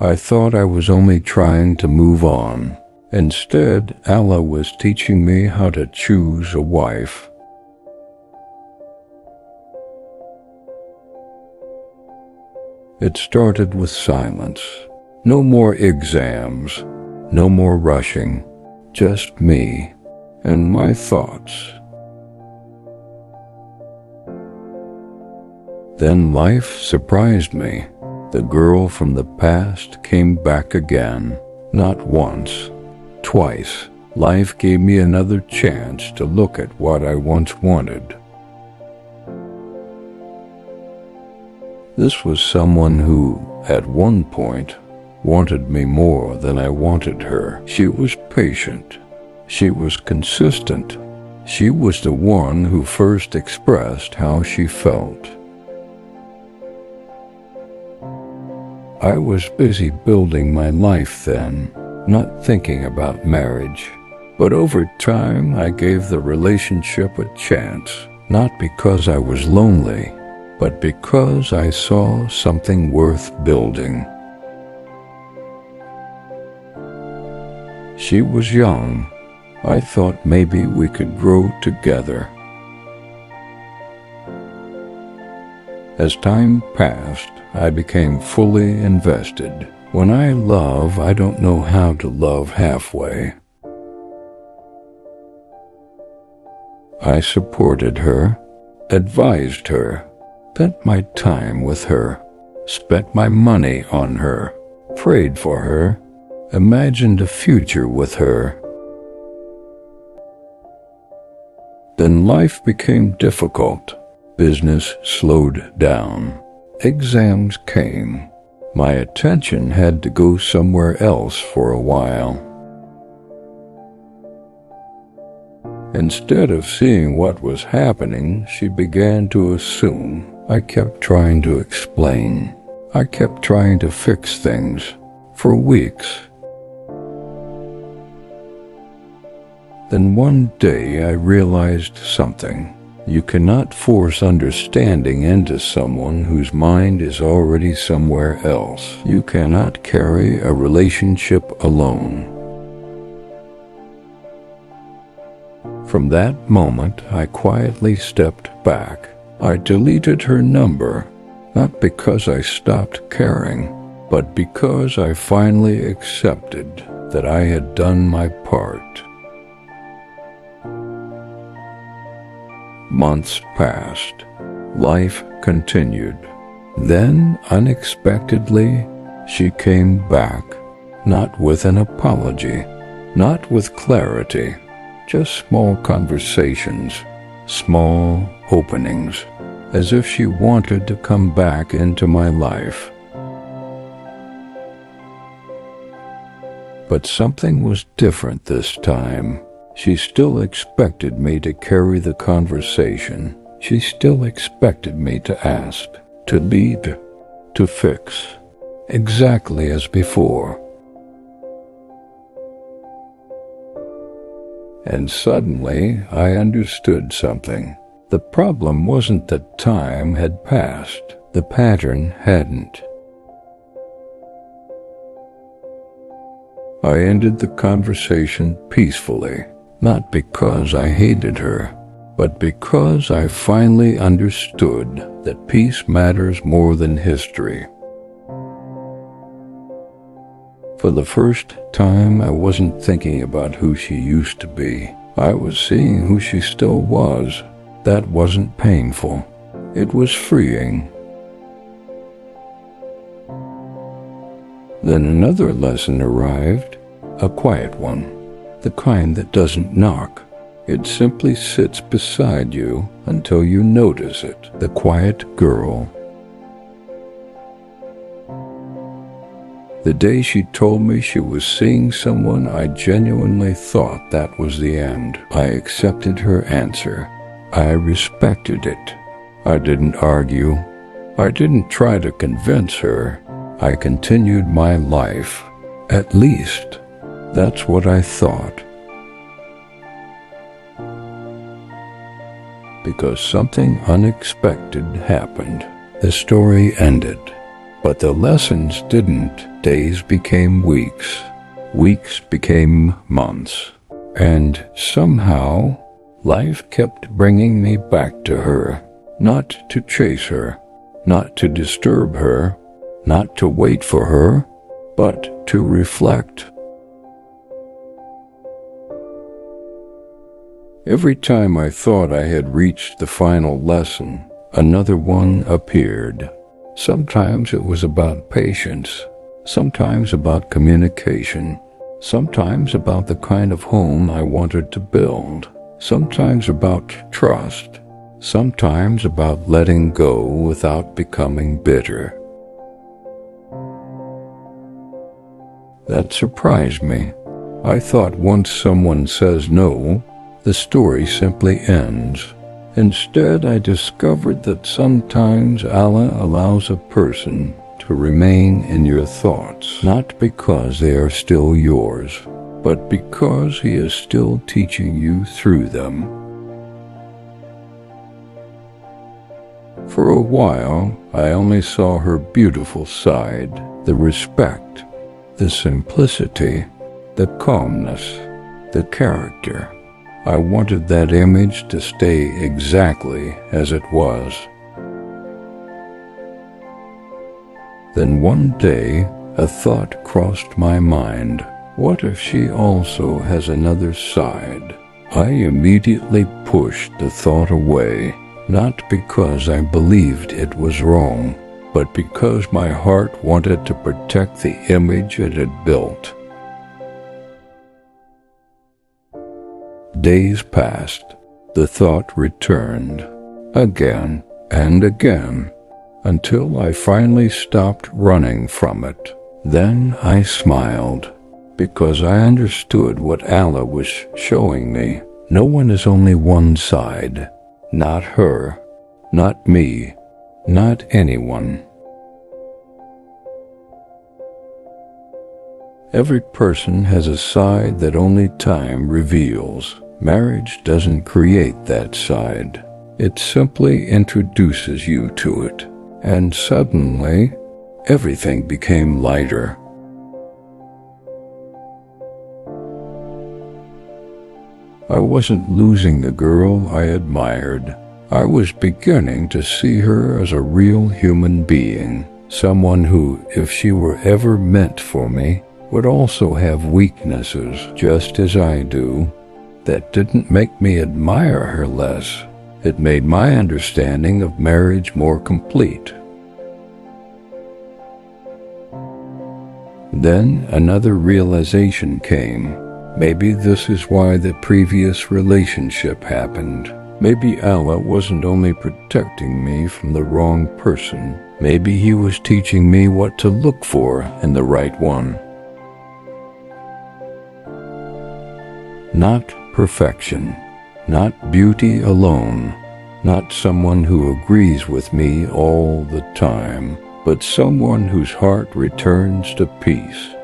I thought I was only trying to move on. Instead, Allah was teaching me how to choose a wife. It started with silence. No more exams, no more rushing, just me and my thoughts. Then life surprised me. The girl from the past came back again, not once, twice. Life gave me another chance to look at what I once wanted. This was someone who, at one point, wanted me more than I wanted her. She was patient. She was consistent. She was the one who first expressed how she felt. I was busy building my life then, not thinking about marriage. But over time, I gave the relationship a chance, not because I was lonely, but because I saw something worth building. She was young. I thought maybe we could grow together. As time passed, I became fully invested. When I love, I don't know how to love halfway. I supported her, advised her, spent my time with her, spent my money on her, prayed for her, imagined a future with her. Then life became difficult. Business slowed down. Exams came. My attention had to go somewhere else for a while. Instead of seeing what was happening, she began to assume. I kept trying to explain. I kept trying to fix things for weeks. Then one day I realized something. You cannot force understanding into someone whose mind is already somewhere else. You cannot carry a relationship alone. From that moment, I quietly stepped back. I deleted her number, not because I stopped caring, but because I finally accepted that I had done my part. Months passed. Life continued. Then, unexpectedly, she came back, not with an apology, not with clarity, just small conversations, small openings, as if she wanted to come back into my life. But something was different this time. She still expected me to carry the conversation. She still expected me to ask, to lead, to fix, exactly as before. And suddenly, I understood something. The problem wasn't that time had passed. The pattern hadn't. I ended the conversation peacefully. Not because I hated her, but because I finally understood that peace matters more than history. For the first time, I wasn't thinking about who she used to be. I was seeing who she still was. That wasn't painful. It was freeing. Then another lesson arrived, a quiet one. The kind that doesn't knock. It simply sits beside you until you notice it. The quiet girl. The day she told me she was seeing someone, I genuinely thought that was the end. I accepted her answer. I respected it. I didn't argue. I didn't try to convince her. I continued my life. At least, that's what I thought. Because something unexpected happened. The story ended, But the lessons didn't. Days became weeks. Weeks became months. And somehow, life kept bringing me back to her. Not to chase her, not to disturb her, not to wait for her, but to reflect. Every time I thought I had reached the final lesson, another one appeared. Sometimes it was about patience, sometimes about communication, sometimes about the kind of home I wanted to build, sometimes about trust, sometimes about letting go without becoming bitter. That surprised me. I thought once someone says no, the story simply ends. Instead, I discovered that sometimes Allah allows a person to remain in your thoughts, not because they are still yours, but because He is still teaching you through them. For a while, I only saw her beautiful side, the respect, the simplicity, the calmness, the character. I wanted that image to stay exactly as it was. Then one day, a thought crossed my mind. What if she also has another side? I immediately pushed the thought away, not because I believed it was wrong, but because my heart wanted to protect the image it had built. Days passed. The thought returned, again and again, until I finally stopped running from it. Then I smiled, because I understood what Allah was showing me. No one is only one side. Not her, not me, not anyone. Every person has a side that only time reveals. Marriage doesn't create that side. It simply introduces you to it, and suddenly, everything became lighter. I wasn't losing the girl I admired. I was beginning to see her as a real human being, someone who, if she were ever meant for me, would also have weaknesses just as I do. That didn't make me admire her less. It made my understanding of marriage more complete. Then another realization came. Maybe this is why the previous relationship happened. Maybe Allah wasn't only protecting me from the wrong person. Maybe He was teaching me what to look for in the right one. Not perfection, not beauty alone, not someone who agrees with me all the time, but someone whose heart returns to peace.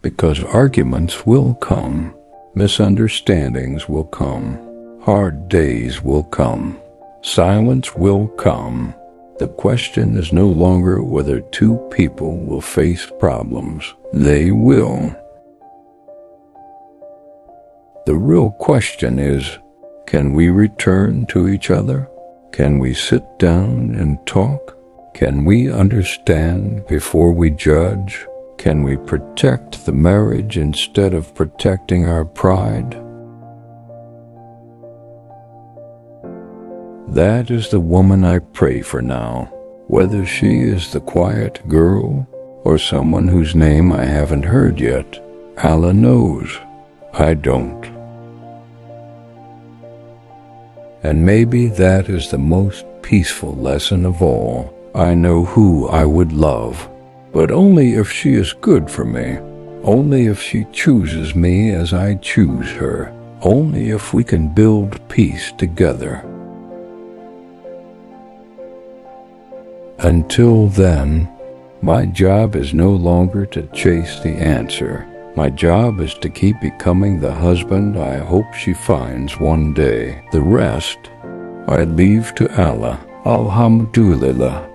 Because arguments will come, misunderstandings will come, hard days will come, silence will come. The question is no longer whether two people will face problems. They will. The real question is, can we return to each other? Can we sit down and talk? Can we understand before we judge? Can we protect the marriage instead of protecting our pride? That is the woman I pray for now, whether she is the quiet girl or someone whose name I haven't heard yet. Allah knows. I don't. And maybe that is the most peaceful lesson of all. I know who I would love, but only if she is good for me, only if she chooses me as I choose her, only if we can build peace together. Until then, my job is no longer to chase the answer. My job is to keep becoming the husband I hope she finds one day. The rest, I leave to Allah. Alhamdulillah.